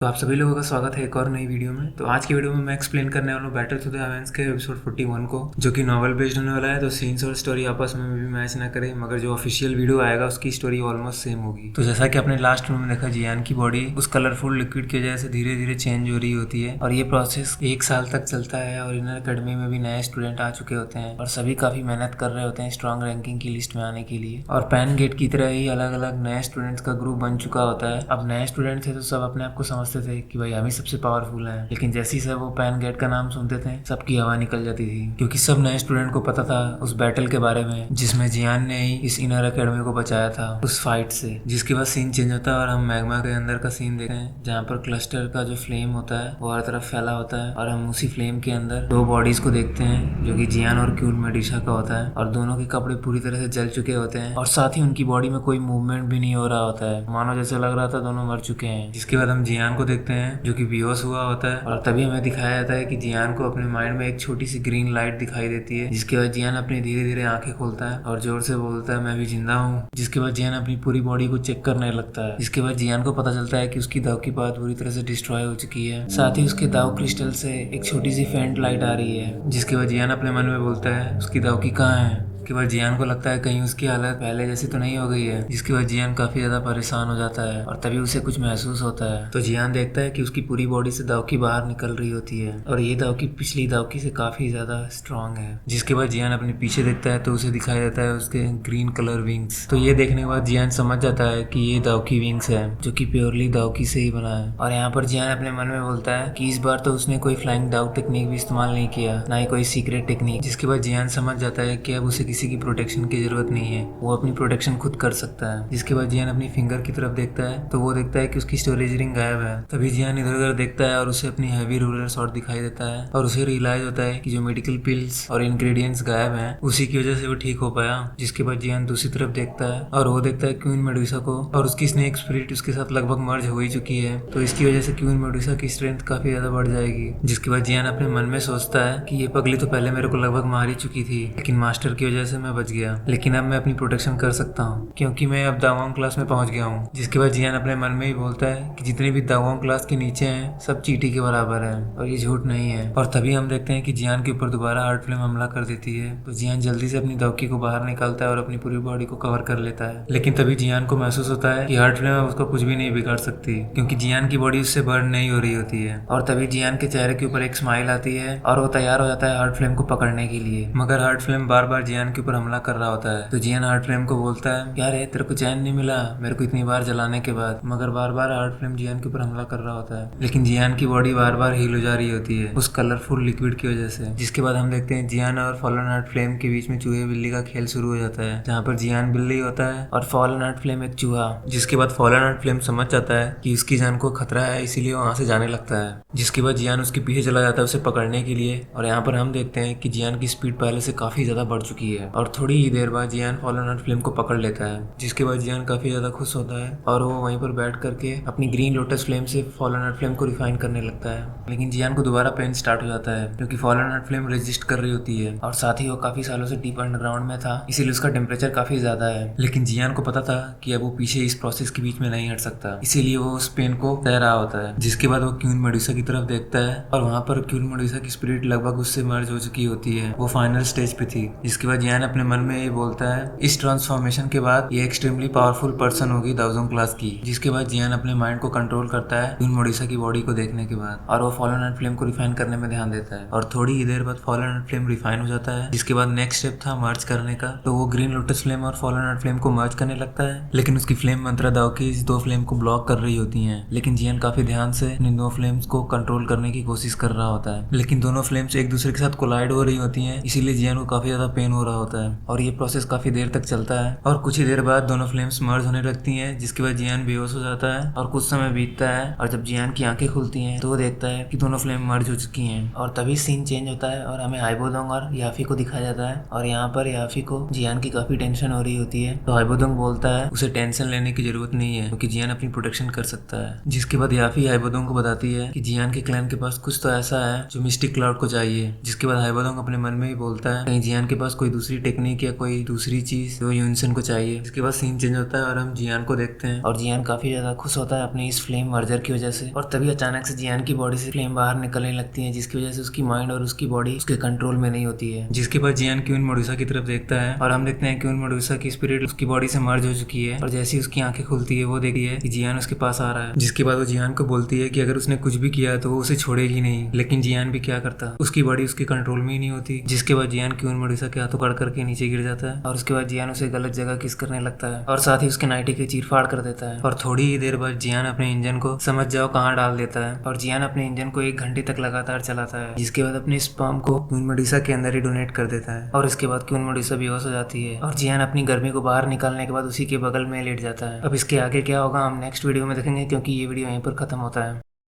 तो आप सभी लोगों का स्वागत है एक और नई वीडियो में। तो आज की वीडियो में मैं एक्सप्लेन करने वाला हूँ बैटल थ्रू द हेवेंस के एपिसोड 41 को, जो कि नॉवल बेस्ड होने वाला है। तो सीन्स और स्टोरी आपस में भी मैच ना करे, मगर जो ऑफिशियल वीडियो आएगा उसकी स्टोरी ऑलमोस्ट सेम होगी। तो जैसा कि आपने लास्ट में देखा, जियान की बॉडी उस कलरफुल लिक्विड की वजह से धीरे धीरे चेंज हो रही होती है और ये प्रोसेस 1 साल तक चलता है। और इनर अकेडमी में भी नए स्टूडेंट आ चुके होते हैं और सभी काफी मेहनत कर रहे होते हैं स्ट्रॉन्ग रैंकिंग की लिस्ट में आने के लिए। और पैन गेट की तरह ही अलग अलग नए स्टूडेंट्स का ग्रुप बन चुका होता है। अब नए स्टूडेंट थे तो सब अपने आप को समझते थे कि भाई हम ही सबसे पावरफुल हैं, लेकिन जैसे ही सब वो पैन गेट का नाम सुनते थे सबकी हवा निकल जाती थी, क्योंकि सब नए स्टूडेंट को पता था उस बैटल के बारे में जिसमें जियान ने ही इस इनर अकेडमी को बचाया था उस फाइट से। जिसके बाद सीन चेंज होता है और हम मैग्मा के अंदर का सीन देखते हैं, जहाँ पर क्लस्टर का जो फ्लेम होता है वो हर तरफ फैला होता है और हम उसी फ्लेम के अंदर दो बॉडीज को देखते हैं, जो कि जियान और क्यूल मेडिशा का होता है। और दोनों के कपड़े पूरी तरह से जल चुके होते हैं और साथ ही उनकी बॉडी में कोई मूवमेंट भी नहीं हो रहा होता है, मानो जैसे लग रहा था दोनों मर चुके हैं। जिसके बाद हम जियान को देखते हैं जो कि बेहोश हुआ होता है और तभी हमें दिखाया जाता है कि जियान को अपने माइंड में एक छोटी सी ग्रीन लाइट दिखाई देती है। जिसके बाद जियान अपनी धीरे धीरे आंखें खोलता है और जोर से बोलता है मैं भी जिंदा हूँ। जिसके बाद जियान अपनी पूरी बॉडी को चेक करने लगता है। जिसके बाद जियान को पता चलता है कि उसकी दाव की बात पूरी तरह से डिस्ट्रॉय हो चुकी है, साथ ही उसके दाव क्रिस्टल से एक छोटी सी फेंट लाइट आ रही है। जिसके बाद जियान अपने मन में बोलता है उसकी दाव की कहाँ है। उसके बाद जियान को लगता है कहीं उसकी हालत पहले जैसी तो नहीं हो गई है। जिसके बाद जियान काफी ज्यादा परेशान हो जाता है और तभी उसे कुछ महसूस होता है। तो जियान देखता है कि उसकी पूरी बॉडी से दाव की बाहर निकल रही होती है और ये दाव की पिछली दाव की से काफी ज्यादा स्ट्रांग है। जिसके बाद जियान अपने पीछे देखता है तो उसे दिखाई देता है उसके ग्रीन कलर विंग्स। तो ये देखने के बाद जियान समझ जाता है कि ये दाव की विंग्स है, जो कि प्योरली दाव की से ही बना है। और यहाँ पर जियान अपने मन में बोलता है कि इस बार तो उसने कोई फ्लाइंग दाव टेक्निक भी इस्तेमाल नहीं किया, ना ही कोई सीक्रेट टेक्निक। जिसके बाद जियान समझ जाता है कि अब उसे किसी की प्रोटेक्शन की जरूरत नहीं है, वो अपनी प्रोटेक्शन खुद कर सकता है। जिसके बाद जियान अपनी फिंगर की तरफ देखता है तो वो देखता है कि उसकी स्टोरेज रिंग गायब है। तभी जियान इधर उधर देखता है और उसे अपनी हैवी रूलर शॉट दिखाई देता है और उसे रियलाइज होता है कि जो मेडिकल पिल्स और इंग्रेडिएंट्स गायब हैं उसी की वजह से वो ठीक हो पाया। जिसके बाद जियान दूसरी तरफ देखता है और वो देखता है क्वीन मेडुसा को और उसकी स्नेक स्पिरिट उसके साथ लगभग मर्ज हो ही चुकी है। तो इसकी वजह से क्वीन मेडुसा की स्ट्रेंथ काफी ज्यादा बढ़ जाएगी। जिसके बाद जियान अपने मन में सोचता है कि ये पगली तो पहले मेरे को लगभग मार ही चुकी थी, लेकिन मास्टर की वजह से मैं बच गया। लेकिन अब मैं अपनी प्रोटेक्शन कर सकता हूँ क्योंकि मैं अब दावांग क्लास में पहुंच गया हूँ। जिसके बाद जियान अपने मन में ही बोलता है कि जितने भी दावांग क्लास के नीचे हैं सब चींटी के बराबर है और ये झूठ नहीं है। और तभी हम देखते हैं कि जियान के ऊपर दोबारा हार्ट फ्लेम हमला कर देती है। तो जियान जल्दी से अपनी दावकी को बाहर निकालता है और अपनी पूरी बॉडी को कवर कर लेता है। लेकिन तभी जियान को महसूस होता है कि हार्ट फ्लेम अब उसको कुछ भी नहीं बिगाड़ सकती, क्योंकि जियान की बॉडी उससे बर्न नहीं हो रही होती है। और तभी जियान के चेहरे के ऊपर एक स्माइल आती है और वो तैयार हो जाता है हार्ट फ्लेम को पकड़ने के लिए। मगर हार्ट फ्लेम बार बार जियान के ऊपर हमला कर रहा होता है। तो जियान हार्ट फ्लेम को बोलता है यार तेरे को चैन नहीं मिला मेरे को इतनी बार जलाने के बाद। मगर बार बार हार्ट फ्लेम जियान के ऊपर हमला कर रहा होता है, लेकिन जियान की बॉडी बार बार हील हो जा रही होती है उस कलरफुल लिक्विड की वजह से। जिसके बाद हम देखते हैं जियान और फॉलन हार्ट फ्लेम के बीच में चूहे बिल्ली का खेल शुरू हो जाता है, जहाँ पर जियान बिल्ली होता है और फॉलन हार्ट फ्लेम एक चूहा। जिसके बाद फॉलन हार्ट फ्लेम समझ जाता है कि उसकी जान को खतरा है, इसीलिए वहां से जाने लगता है। जिसके बाद जियान उसके पीछे चला जाता है उसे पकड़ने के लिए। और यहाँ पर हम देखते हैं कि जियान की स्पीड पहले से काफी ज्यादा बढ़ चुकी है और थोड़ी ही देर बाद जियान फॉलन हार्ट फ्लेम को पकड़ लेता है। जिसके बाद जियान काफी ज्यादा खुश होता है और वो वहीं पर बैठ करके अपनी ग्रीन लोटस फ्लेम से फॉलन हार्ट फ्लेम को रिफाइन करने लगता है। लेकिन जियान को दोबारा पेन स्टार्ट हो जाता है क्योंकि फॉलन हार्ट फ्लेम रेजिस्ट कर रही होती है और साथ ही वो काफी सालों से डीप अंडरग्राउंड में था, इसीलिए उसका टेम्परेचर काफी ज्यादा है। लेकिन जियान को पता था कि अब वो पीछे इस प्रोसेस के बीच में नहीं हट सकता, इसीलिए वो उस पेन को सह रहा होता है। जिसके बाद वो क्वीन मेडुसा की तरफ देखता है और वहाँ पर क्वीन मेडुसा की स्पिरिट लगभग उससे मर्ज हो चुकी होती है, वो फाइनल स्टेज पे थी। जिसके बाद जियान अपने मन में ये बोलता है इस ट्रांसफॉर्मेशन के बाद ये एक्सट्रीमली पावरफुल पर्सन होगी दाओजोंग क्लास की। जिसके बाद जियान अपने माइंड को कंट्रोल करता है क्वीन मेडुसा की बॉडी को देखने के बाद और वो फॉलन हार्ट फ्लेम को रिफाइन करने में ध्यान देता है और थोड़ी ही देर बाद फॉलन हार्ट फ्लेम रिफाइन हो जाता है। जिसके बाद नेक्स्ट स्टेप था मर्ज करने का, तो वो ग्रीन लोटस फ्लेम और फॉलन हार्ट फ्लेम को मर्ज करने लगता है। लेकिन उसकी फ्लेम मंत्रा दाव की इस दो फ्लेम को ब्लॉक कर रही होती है। लेकिन जियान काफी ध्यान से इन दो फ्लेम्स को कंट्रोल करने की कोशिश कर रहा होता है, लेकिन दोनों फ्लेम्स एक दूसरे के साथ कोलाइड हो रही होती है, इसीलिए जियान को काफी ज्यादा पेन हो रहा होता है और ये प्रोसेस काफी देर तक चलता है। और कुछ ही देर बाद दोनों फ्लेम्स मर्ज होने लगती हैं। जिसके बाद जियान बेहोश हो जाता है और कुछ समय बीतता है और जब जियान की आंखें खुलती हैं तो वो देखता है कि दोनों फ्लेम मर्ज हो चुकी हैं। और तभी सीन चेंज होता है और हमें आइबोदोंग और याफी को दिखाया जाता है। और यहाँ पर याफी को जियान की काफी टेंशन हो रही होती है, तो आइबोदोंग बोलता है उसे टेंशन लेने की जरूरत नहीं है क्योंकि जियान अपनी प्रोटेक्शन कर सकता है। जिसके बाद याफी आइबोदोंग को बताती है कि जियान के क्लैन के पास कुछ तो ऐसा है जो मिस्टिक क्लाउड को चाहिए। जिसके बाद आइबोदोंग अपने मन में ही बोलता है कहीं जियान के पास कोई दूसरी दूसरी टेक्निक या कोई दूसरी चीज जो यूनसन को चाहिए। इसके बाद सीन चेंज होता है और हम जियान को देखते हैं और जियान काफी ज्यादा खुश होता है अपनी इस फ्लेम मर्जर की वजह से। और तभी अचानक से जियान की बॉडी से फ्लेम बाहर निकलने लगती है, जिसकी वजह से उसकी माइंड और उसकी बॉडी उसके कंट्रोल में नहीं होती है। जिसके बाद जियान क्वीन मेडुसा की तरफ देखता है और हम देखते हैं क्वीन मेडुसा की स्पिरिट उसकी बॉडी से मर्ज हो चुकी है। और जैसे ही उसकी आंखें खुलती है वो देखती है कि जियान उसके पास आ रहा है। जिसके बाद वो जियान को बोलती है कि अगर उसने कुछ भी किया तो वो उसे छोड़ेगी नहीं। लेकिन जियान भी क्या करता, उसकी बॉडी उसके कंट्रोल में ही नहीं होती। जिसके बाद जियान क्वीन मेडुसा के हाथों कड़ करके नीचे गिर जाता है और उसके बाद जियान उसे गलत जगह किस करने लगता है और साथ ही उसके नाइटी के चीरफाड़ कर देता है। और थोड़ी ही देर बाद जियान अपने इंजन को समझ जाओ कहाँ डाल देता है और जियान अपने इंजन को 1 घंटे तक लगातार चलाता है। जिसके बाद अपने स्पर्म को क्वीन मेडुसा के अंदर ही डोनेट कर देता है और इसके बाद क्वीन मेडुसा बेहोश हो जाती है और जियान अपनी गर्मी को बाहर निकालने के बाद उसी के बगल में लेट जाता है। अब इसके आगे क्या होगा हम नेक्स्ट वीडियो में देखेंगे, क्योंकि ये वीडियो यहीं पर खत्म होता है।